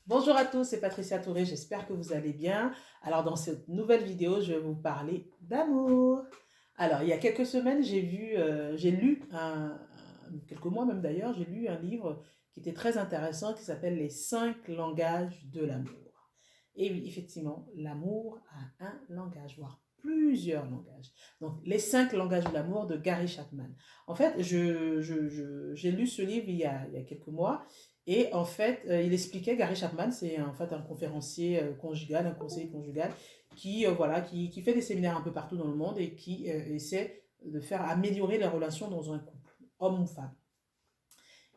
Bonjour à tous, c'est Patricia Touré, j'espère que vous allez bien. Alors dans cette nouvelle vidéo, je vais vous parler d'amour. Alors il y a quelques semaines, j'ai lu, quelques mois même d'ailleurs, j'ai lu un livre qui était très intéressant qui s'appelle Les 5 langages de l'amour. Et oui, effectivement, l'amour a un langage, voire plusieurs langages. Donc les 5 langages de l'amour de Gary Chapman. En fait, j'ai lu ce livre il y a quelques mois. Et en fait, il expliquait, Gary Chapman, c'est en fait un conférencier conjugal, un conseiller conjugal, qui fait des séminaires un peu partout dans le monde et qui essaie de faire améliorer les relations dans un couple, homme ou femme.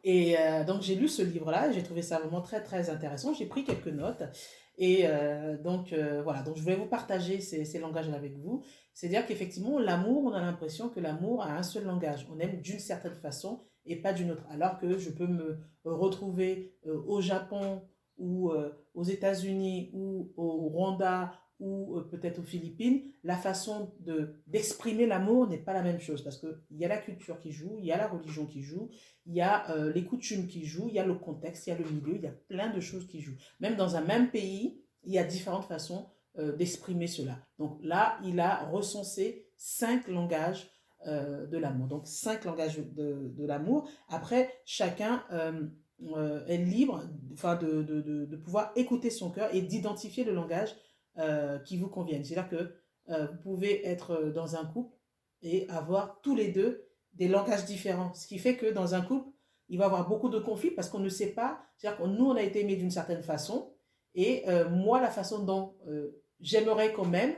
Et donc j'ai lu ce livre-là, et j'ai trouvé ça vraiment très très intéressant. J'ai pris quelques notes et voilà. Donc je vais vous partager ces langages avec vous. C'est-à-dire qu'effectivement l'amour, on a l'impression que l'amour a un seul langage. On aime d'une certaine façon et pas d'une autre. Alors que je peux me retrouver au Japon ou aux États-Unis ou au Rwanda ou peut-être aux Philippines, la façon d'exprimer l'amour n'est pas la même chose parce qu'il y a la culture qui joue, il y a la religion qui joue, il y a les coutumes qui jouent, il y a le contexte, il y a le milieu, il y a plein de choses qui jouent. Même dans un même pays, il y a différentes façons d'exprimer cela. Donc là, il a recensé 5 langages de l'amour. Donc 5 langages de l'amour. Après, chacun est libre de pouvoir écouter son cœur et d'identifier le langage qui vous convienne. C'est-à-dire que vous pouvez être dans un couple et avoir tous les deux des langages différents. Ce qui fait que dans un couple, il va y avoir beaucoup de conflits parce qu'on ne sait pas. C'est-à-dire que nous, on a été aimés d'une certaine façon. Et moi, la façon dont j'aimerais quand même,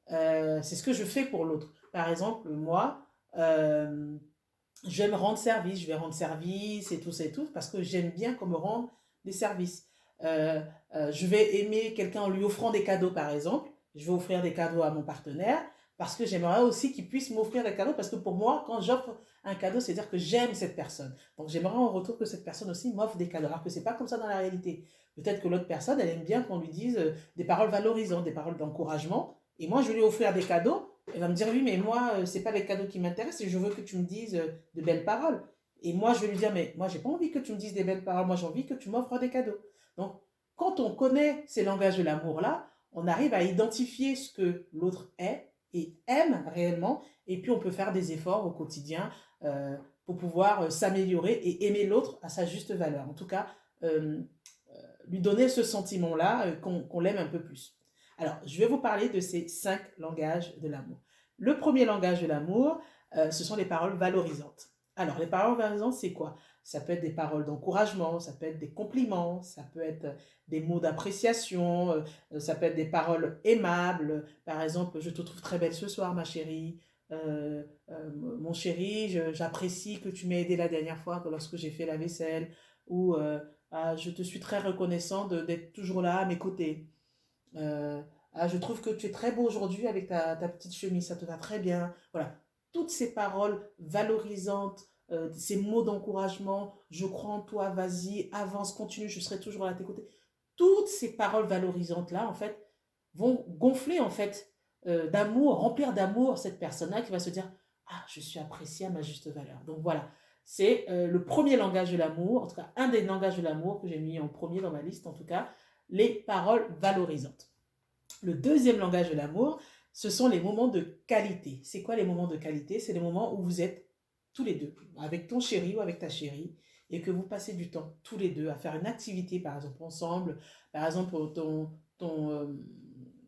c'est ce que je fais pour l'autre. Par exemple, moi, je vais me rendre service, je vais rendre service et tout, parce que j'aime bien qu'on me rende des services. Je vais aimer quelqu'un en lui offrant des cadeaux, par exemple. Je vais offrir des cadeaux à mon partenaire parce que j'aimerais aussi qu'il puisse m'offrir des cadeaux parce que pour moi, quand j'offre un cadeau, c'est dire que j'aime cette personne. Donc j'aimerais en retour que cette personne aussi m'offre des cadeaux. Alors que c'est pas comme ça dans la réalité. Peut-être que l'autre personne, elle aime bien qu'on lui dise des paroles valorisantes, des paroles d'encouragement. Et moi, je vais lui offrir des cadeaux. Elle va me dire, oui, mais moi, c'est pas les cadeaux qui m'intéressent et je veux que tu me dises de belles paroles. Et moi, je vais lui dire, mais moi, j'ai pas envie que tu me dises des belles paroles. Moi, j'ai envie que tu m'offres des cadeaux. Donc, quand on connaît ces langages de l'amour-là, on arrive à identifier ce que l'autre est et aime réellement. Et puis, on peut faire des efforts au quotidien pour pouvoir s'améliorer et aimer l'autre à sa juste valeur. En tout cas, euh, lui donner ce sentiment-là, qu'on l'aime un peu plus. Alors, je vais vous parler de ces 5 langages de l'amour. Le premier langage de l'amour, ce sont les paroles valorisantes. Alors, les paroles valorisantes, c'est quoi? Ça peut être des paroles d'encouragement, ça peut être des compliments, ça peut être des mots d'appréciation, ça peut être des paroles aimables. Par exemple, je te trouve très belle ce soir, ma chérie. Mon chéri, j'apprécie que tu m'aies aidé la dernière fois lorsque j'ai fait la vaisselle. Ou ah, je te suis très reconnaissant d'être toujours là à mes côtés. Ah, je trouve que tu es très beau aujourd'hui avec ta petite chemise, ça te va très bien. Voilà, toutes ces paroles valorisantes, ces mots d'encouragement, je crois en toi, vas-y, avance, continue, je serai toujours là à tes côtés. Toutes ces paroles valorisantes-là, en fait, vont gonfler, en fait, d'amour, remplir d'amour cette personne-là qui va se dire, ah, je suis appréciée à ma juste valeur. Donc voilà, c'est le premier langage de l'amour, en tout cas un des langages de l'amour que j'ai mis en premier dans ma liste, en tout cas, les paroles valorisantes. Le deuxième langage de l'amour, ce sont les moments de qualité. C'est quoi les moments de qualité? C'est les moments où vous êtes tous les deux, avec ton chéri ou avec ta chérie, et que vous passez du temps tous les deux à faire une activité, par exemple, ensemble. Par exemple,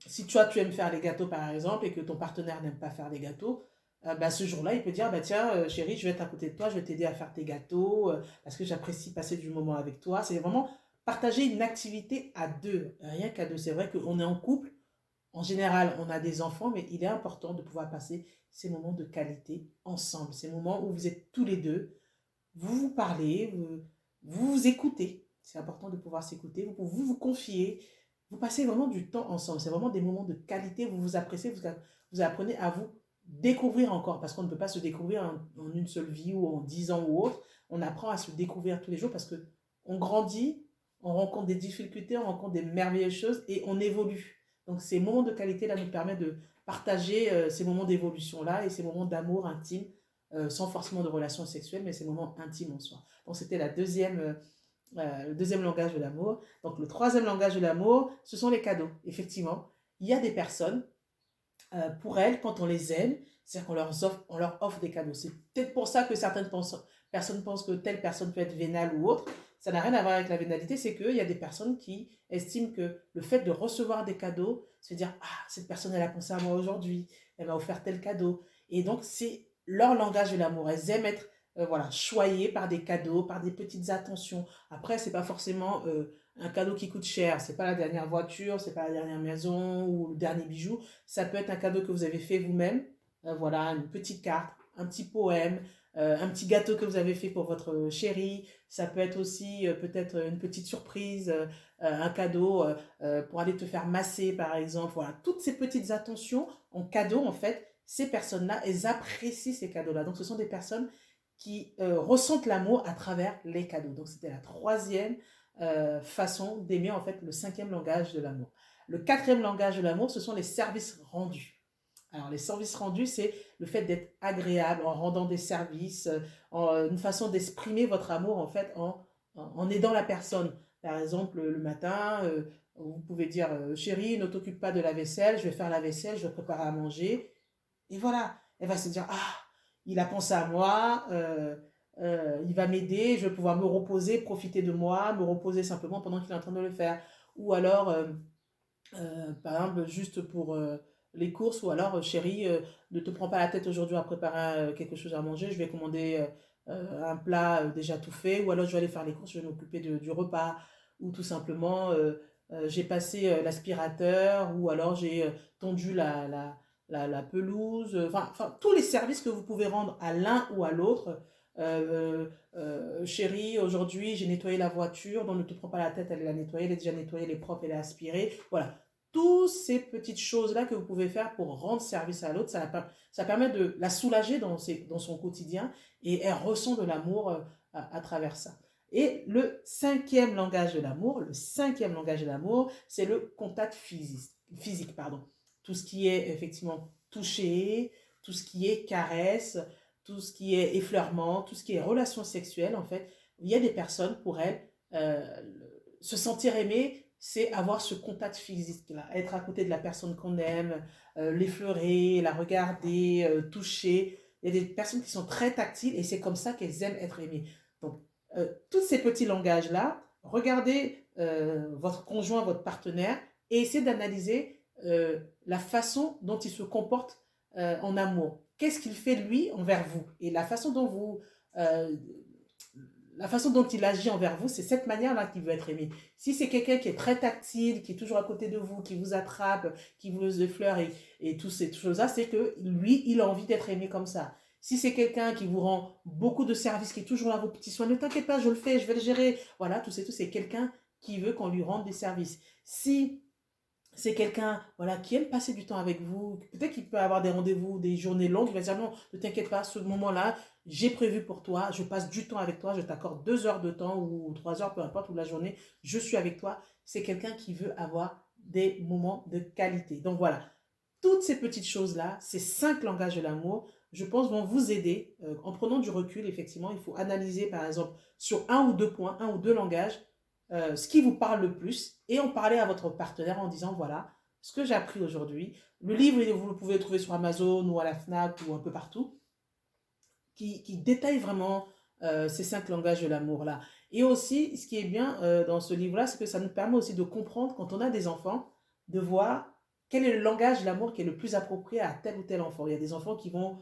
si toi, tu aimes faire les gâteaux, par exemple, et que ton partenaire n'aime pas faire des gâteaux, bah, ce jour-là, il peut dire, bah, tiens, chérie, je vais être à côté de toi, je vais t'aider à faire tes gâteaux, parce que j'apprécie passer du moment avec toi. C'est vraiment partager une activité à deux, rien qu'à deux. C'est vrai qu'on est en couple, en général, on a des enfants, mais il est important de pouvoir passer ces moments de qualité ensemble, ces moments où vous êtes tous les deux, vous vous parlez, vous vous écoutez. C'est important de pouvoir s'écouter, vous confier, vous passez vraiment du temps ensemble. C'est vraiment des moments de qualité, vous vous appréciez, vous apprenez à vous découvrir encore, parce qu'on ne peut pas se découvrir en une seule vie ou en 10 ans ou autre. On apprend à se découvrir tous les jours parce que on grandit, on rencontre des difficultés, on rencontre des merveilleuses choses et on évolue. Donc ces moments de qualité-là nous permettent de partager ces moments d'évolution-là et ces moments d'amour intime sans forcément de relations sexuelles, mais ces moments intimes en soi. Donc c'était le deuxième langage de l'amour. Donc, le troisième langage de l'amour, ce sont les cadeaux. Effectivement, il y a des personnes, pour elles, quand on les aime, c'est-à-dire on leur offre des cadeaux. C'est peut-être pour ça que personnes pensent que telle personne peut être vénale ou autre. Ça n'a rien à voir avec la vénalité, c'est qu'il y a des personnes qui estiment que le fait de recevoir des cadeaux, c'est dire, ah, cette personne, elle a pensé à moi aujourd'hui, elle m'a offert tel cadeau. Et donc, c'est leur langage de l'amour. Elles aiment être voilà, choyées par des cadeaux, par des petites attentions. Après, c'est pas forcément un cadeau qui coûte cher. C'est pas la dernière voiture, c'est pas la dernière maison ou le dernier bijou. Ça peut être un cadeau que vous avez fait vous-même. Voilà, une petite carte, un petit poème, un petit gâteau que vous avez fait pour votre chérie. Ça peut être aussi peut-être une petite surprise, un cadeau pour aller te faire masser, par exemple. Voilà, toutes ces petites attentions en cadeau, en fait, ces personnes-là, elles apprécient ces cadeaux-là. Donc, ce sont des personnes qui ressentent l'amour à travers les cadeaux. Donc, c'était la troisième façon d'aimer, en fait, le cinquième langage de l'amour. Le quatrième langage de l'amour, ce sont les services rendus. Alors, les services rendus, c'est le fait d'être agréable en rendant des services, une façon d'exprimer votre amour, en fait, en aidant la personne. Par exemple, le matin, vous pouvez dire, chérie, ne t'occupe pas de la vaisselle, je vais faire la vaisselle, je vais préparer à manger. Et voilà, elle va se dire, ah, il a pensé à moi, il va m'aider, je vais pouvoir me reposer, profiter de moi, me reposer simplement pendant qu'il est en train de le faire. Ou alors, par exemple, juste pour les courses, ou alors, chérie, ne te prends pas la tête aujourd'hui à préparer quelque chose à manger, je vais commander un plat déjà tout fait, ou alors je vais aller faire les courses, je vais m'occuper du repas, ou tout simplement, j'ai passé l'aspirateur, ou alors j'ai tondu la pelouse, enfin, tous les services que vous pouvez rendre à l'un ou à l'autre. Chérie, aujourd'hui j'ai nettoyé la voiture, donc ne te prends pas la tête, elle est la nettoyer, elle est déjà nettoyée, elle est propre, elle est aspirée. Voilà, toutes ces petites choses-là que vous pouvez faire pour rendre service à l'autre, ça permet de la soulager dans son quotidien, et elle ressent de l'amour à travers ça. Et le cinquième langage de l'amour, c'est le contact physique, pardon. Tout ce qui est effectivement toucher, tout ce qui est caresse, tout ce qui est effleurement, tout ce qui est relations sexuelles, en fait. Il y a des personnes, pour elles, se sentir aimé, c'est avoir ce contact physique-là, être à côté de la personne qu'on aime, l'effleurer, la regarder, toucher. Il y a des personnes qui sont très tactiles et c'est comme ça qu'elles aiment être aimées. Donc, tous ces petits langages-là, regardez votre conjoint, votre partenaire, et essayez d'analyser la façon dont il se comporte en amour. Qu'est-ce qu'il fait lui envers vous? Et euh, la façon dont il agit envers vous, c'est cette manière-là qu'il veut être aimé. Si c'est quelqu'un qui est très tactile, qui est toujours à côté de vous, qui vous attrape, qui vous laisse des fleurs et toutes ces choses-là, c'est que lui, il a envie d'être aimé comme ça. Si c'est quelqu'un qui vous rend beaucoup de services, qui est toujours là vos petits soins, ne t'inquiète pas, je le fais, je vais le gérer. Voilà, tout, c'est quelqu'un qui veut qu'on lui rende des services. Si c'est quelqu'un voilà, qui aime passer du temps avec vous, peut-être qu'il peut avoir des rendez-vous, des journées longues, il va dire non, ne t'inquiète pas, ce moment-là, j'ai prévu pour toi, je passe du temps avec toi, je t'accorde 2 heures de temps ou 3 heures, peu importe, ou la journée, je suis avec toi. C'est quelqu'un qui veut avoir des moments de qualité. Donc voilà, toutes ces petites choses-là, ces 5 langages de l'amour, je pense, vont vous aider. En prenant du recul, effectivement, il faut analyser, par exemple, sur un ou deux points, un ou deux langages, ce qui vous parle le plus, et en parler à votre partenaire en disant, voilà, ce que j'ai appris aujourd'hui. Le livre, vous le pouvez trouver sur Amazon ou à la FNAC ou un peu partout, qui détaille vraiment ces 5 langages de l'amour-là. Et aussi, ce qui est bien dans ce livre-là, c'est que ça nous permet aussi de comprendre, quand on a des enfants, de voir quel est le langage de l'amour qui est le plus approprié à tel ou tel enfant. Il y a des enfants qui vont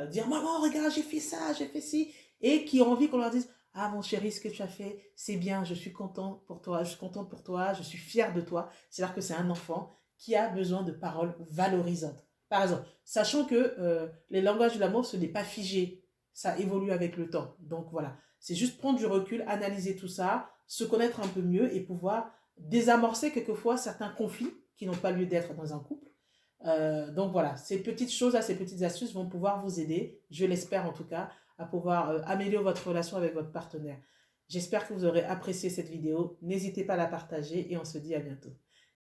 dire, maman, regarde, j'ai fait ça, j'ai fait ci, et qui ont envie qu'on leur dise, ah mon chéri, ce que tu as fait, c'est bien, je suis content pour toi, je suis contente pour toi, je suis fière de toi. C'est-à-dire que c'est un enfant qui a besoin de paroles valorisantes. Par exemple, sachant que les langages de l'amour, ce n'est pas figé, ça évolue avec le temps. Donc voilà, c'est juste prendre du recul, analyser tout ça, se connaître un peu mieux et pouvoir désamorcer quelquefois certains conflits qui n'ont pas lieu d'être dans un couple. Donc voilà, ces petites choses-là, ces petites astuces vont pouvoir vous aider, je l'espère en tout cas, à pouvoir améliorer votre relation avec votre partenaire. J'espère que vous aurez apprécié cette vidéo. N'hésitez pas à la partager et on se dit à bientôt.